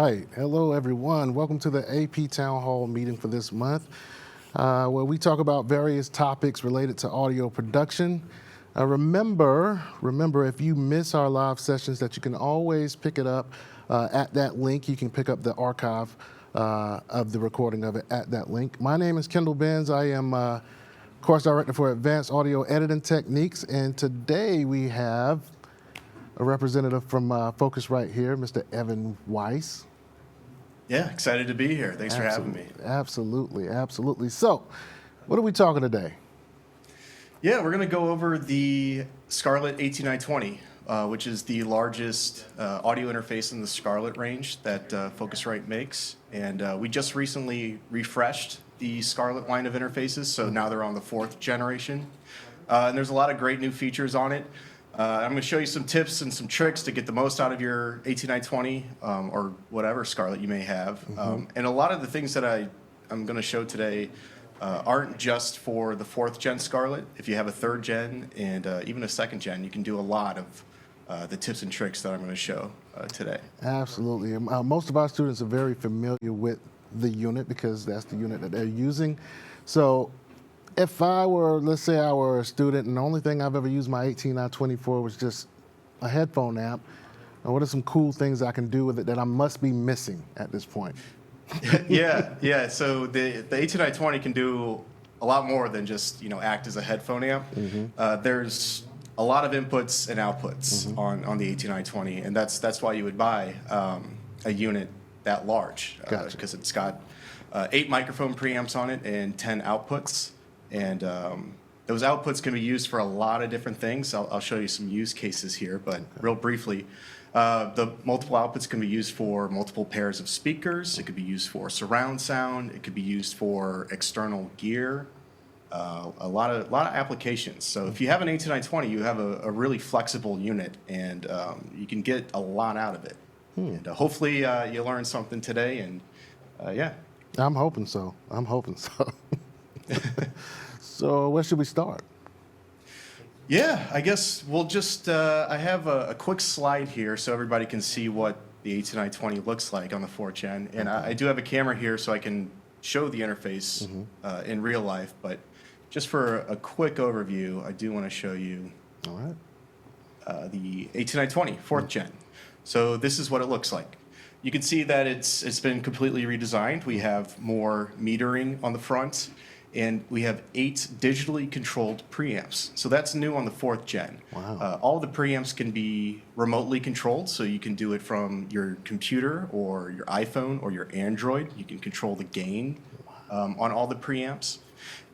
right. Hello, everyone. Welcome to the AP Town Hall meeting for this month, where we talk about various topics related to audio production. Remember, if you miss our live sessions, that you can always pick it up at that link. You can pick up the archive of the recording of it at that link. My name is Kendall Benz. I am course director for Advanced Audio Editing Techniques, and today we have a representative from Focusrite here, Mr. Evan Weiss. Yeah, excited to be here. Thanks for having me. Absolutely. So, what are we talking today? Yeah, we're going to go over the Scarlett 18920, which is the largest audio interface in the Scarlett range that Focusrite makes. And we just recently refreshed the Scarlett line of interfaces, so now they're on the 4th generation. And there's a lot of great new features on it. I'm going to show you some tips and some tricks to get the most out of your 18920 or whatever Scarlett you may have. And a lot of the things that I'm going to show today aren't just for the 4th gen Scarlett. If you have a 3rd gen and even a 2nd gen, you can do a lot of the tips and tricks that I'm going to show today. Absolutely. Most of our students are very familiar with the unit because that's the unit that they're using. So if I were, let's say I were a student and the only thing I've ever used my 18920 for was just a headphone amp, what are some cool things I can do with it that I must be missing at this point? Yeah. So the 18920 can do a lot more than just act as a headphone amp. There's a lot of inputs and outputs on the 18920, and that's why you would buy a unit that large, because it's got 8 microphone preamps on it and 10 outputs. And those outputs can be used for a lot of different things. I'll show you some use cases here, but real briefly, the multiple outputs can be used for multiple pairs of speakers. It could be used for surround sound. It could be used for external gear. A lot of applications. So if you have an 18920, you have a really flexible unit, and you can get a lot out of it. And hopefully you learned something today. And yeah, I'm hoping so. So where should we start? Yeah, I guess we'll just, I have a quick slide here so everybody can see what the 18920 looks like on the 4th gen. And I do have a camera here so I can show the interface in real life. But just for a quick overview, I do want to show you the 18920 4th gen. So this is what it looks like. You can see that it's been completely redesigned. We have more metering on the front, and we have 8 digitally controlled preamps. So that's new on the 4th gen. Wow. All the preamps can be remotely controlled, so you can do it from your computer or your iPhone or your Android. You can control the gain on all the preamps.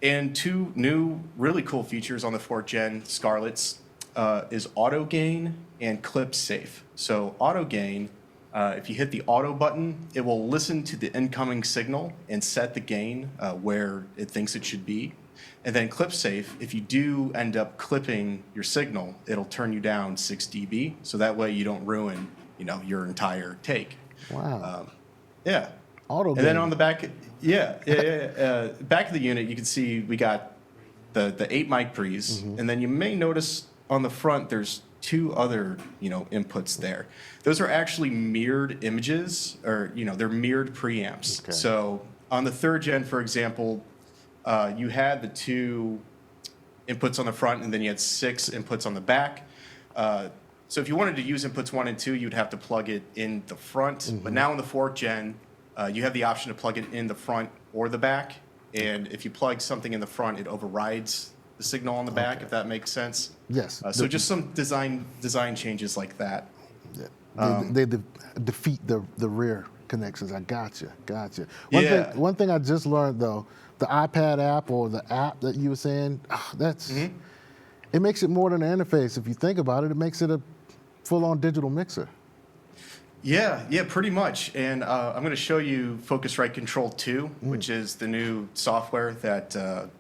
And 2 new really cool features on the 4th gen Scarletts is auto gain and clip safe. So auto gain, if you hit the auto button, it will listen to the incoming signal and set the gain where it thinks it should be. And then clip safe, if you do end up clipping your signal, it'll turn you down 6 dB, so that way you don't ruin your entire take. Wow. Yeah. Auto gain. And then on the back, back of the unit, you can see we got the 8 mic pre's, and then you may notice on the front there's 2 other inputs there. Those are actually mirrored images, or they're mirrored preamps. Okay. So on the 3rd gen, for example, you had the 2 inputs on the front, and then you had 6 inputs on the back. So if you wanted to use inputs 1 and 2, you'd have to plug it in the front. But now in the 4th gen, you have the option to plug it in the front or the back. And if you plug something in the front, it overrides the signal on the back, if that makes sense. Yes. So just some design changes like that. They defeat the rear connections. I gotcha. One thing I just learned though, the iPad app or the app that you were saying, it makes it more than an interface. If you think about it, it makes it a full-on digital mixer. Yeah, pretty much. And I'm going to show you Focusrite Control 2, which is the new software that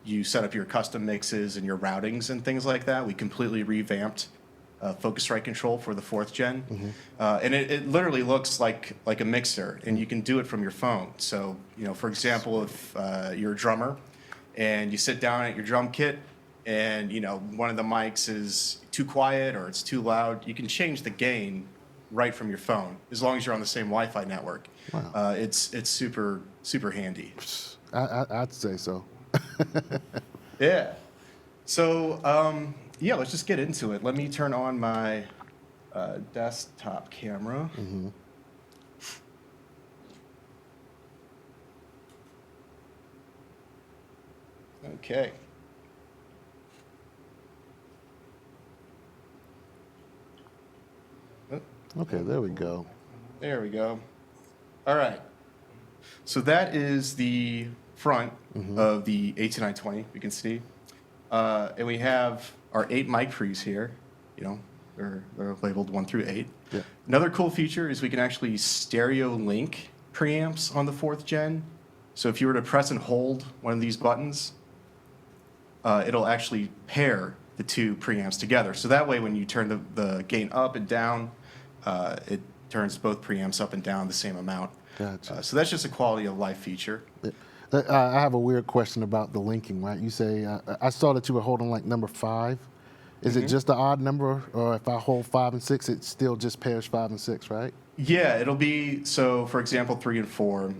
you set up your custom mixes and your routings and things like that. We completely revamped Focusrite Control for the 4th gen. And it literally looks like a mixer, and you can do it from your phone. So, for example, if you're a drummer and you sit down at your drum kit and, one of the mics is too quiet or it's too loud, you can change the gain right from your phone, as long as you're on the same Wi-Fi network. Wow. It's super super handy. I'd say so. Yeah. So yeah, let's just get into it. Let me turn on my desktop camera. Okay. Oh, Okay, there we go. there we go. All right. So that is the front of the 18920. You can see, and we have our 8 mic pre's here. You know, they're labeled 1 through 8. Yeah. Another cool feature is we can actually stereo link preamps on the 4th gen. So if you were to press and hold one of these buttons, it'll actually pair the 2 preamps together. So that way, when you turn the gain up and down, it turns both preamps up and down the same amount. Gotcha. So that's just a quality of life feature. I have a weird question about the linking, right? You say, I saw that you were holding like number 5. Is it just the odd number, or if I hold 5 and 6, it still just pairs 5 and 6, right? Yeah, it'll be, so for example, 3 and 4.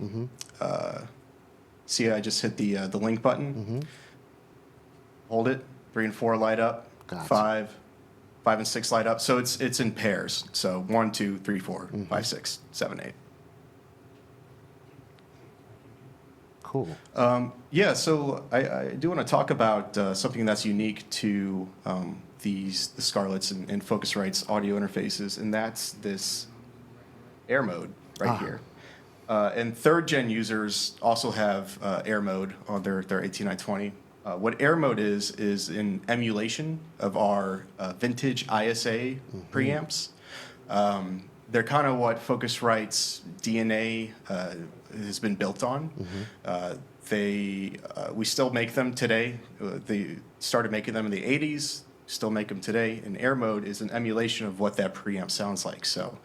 See, I just hit the link button. Hold it. 3 and 4 light up. Gotcha. 5 and 6 light up. So it's in pairs. So 1, 2, 3, 4, 5, 6, 7, 8. Cool. Yeah, so I do want to talk about something that's unique to the Scarletts and Focusrite's audio interfaces, and that's this air mode right here. And 3rd gen users also have air mode on their 18920. What air mode is an emulation of our vintage ISA preamps. They're kind of what Focusrite's DNA has been built on. We still make them today. They started making them in the 80s, still make them today. And air mode is an emulation of what that preamp sounds like. So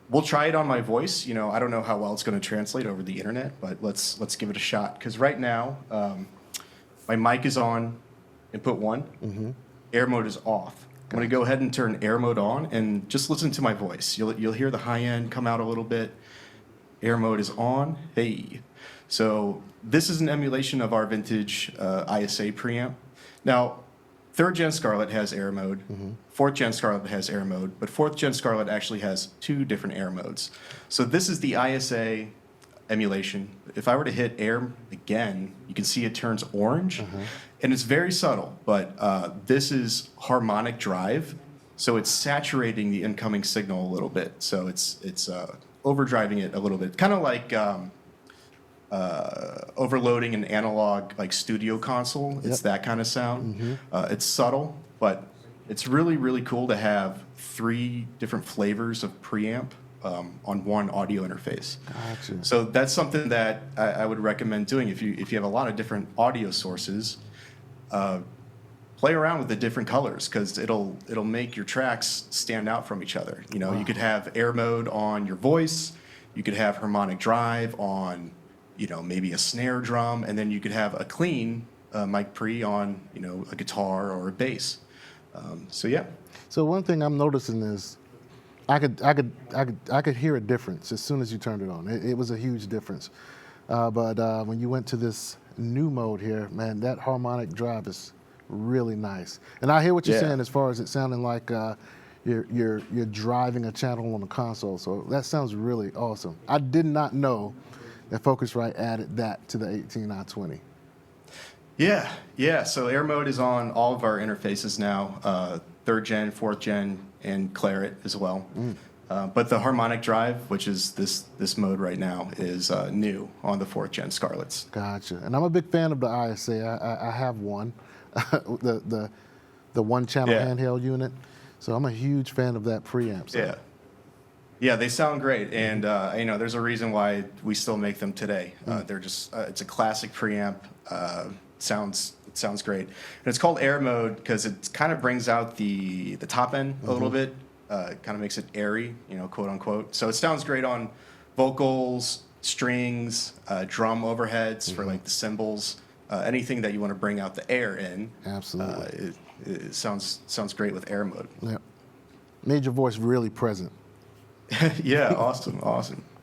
we'll try it on my voice. You know, I don't know how well it's going to translate over the internet, but let's give it a shot. Because right now, my mic is on input 1. Air mode is off. I'm going to go ahead and turn air mode on and just listen to my voice. You'll hear the high end come out a little bit. Air mode is on. Hey. So this is an emulation of our vintage ISA preamp. Now, 3rd gen Scarlett has air mode. 4th gen Scarlett has air mode. But 4th gen Scarlett actually has 2 different air modes. So this is the ISA emulation. If I were to hit air again, you can see it turns orange. And it's very subtle, but this is harmonic drive. So it's saturating the incoming signal a little bit. So it's overdriving it a little bit. Kind of like overloading an analog like studio console. It's that kind of sound. It's subtle, but it's really, really cool to have 3 different flavors of preamp on one audio interface. Gotcha. So that's something that I would recommend doing if you have a lot of different audio sources. Play around with the different colors because it'll make your tracks stand out from each other. You know, you could have air mode on your voice, you could have harmonic drive on, you know, maybe a snare drum, and then you could have a clean mic pre on, you know, a guitar or a bass. So yeah. So one thing I'm noticing is I could hear a difference as soon as you turned it on. It was a huge difference. But when you went to this new mode here, man, that harmonic drive is really nice. And I hear what you're saying as far as it sounding like you're driving a channel on the console. So that sounds really awesome. I did not know that Focusrite added that to the 18920. Yeah. So air mode is on all of our interfaces now, 3rd gen, 4th gen, and Claret as well. But the harmonic drive, which is this mode right now, is new on the 4th gen Scarletts. Gotcha. And I'm a big fan of the ISA. I have one, the one channel handheld unit. So I'm a huge fan of that preamp. So. Yeah, they sound great, and you know, there's a reason why we still make them today. They're just it's a classic preamp. It sounds great, and it's called air mode because it kind of brings out the top end a little bit. Kind of makes it airy, you know, quote unquote. So it sounds great on vocals, strings, drum overheads for like the cymbals, anything that you want to bring out the air in. Absolutely. It sounds great with air mode. Yep. made your voice really present. Yeah, awesome.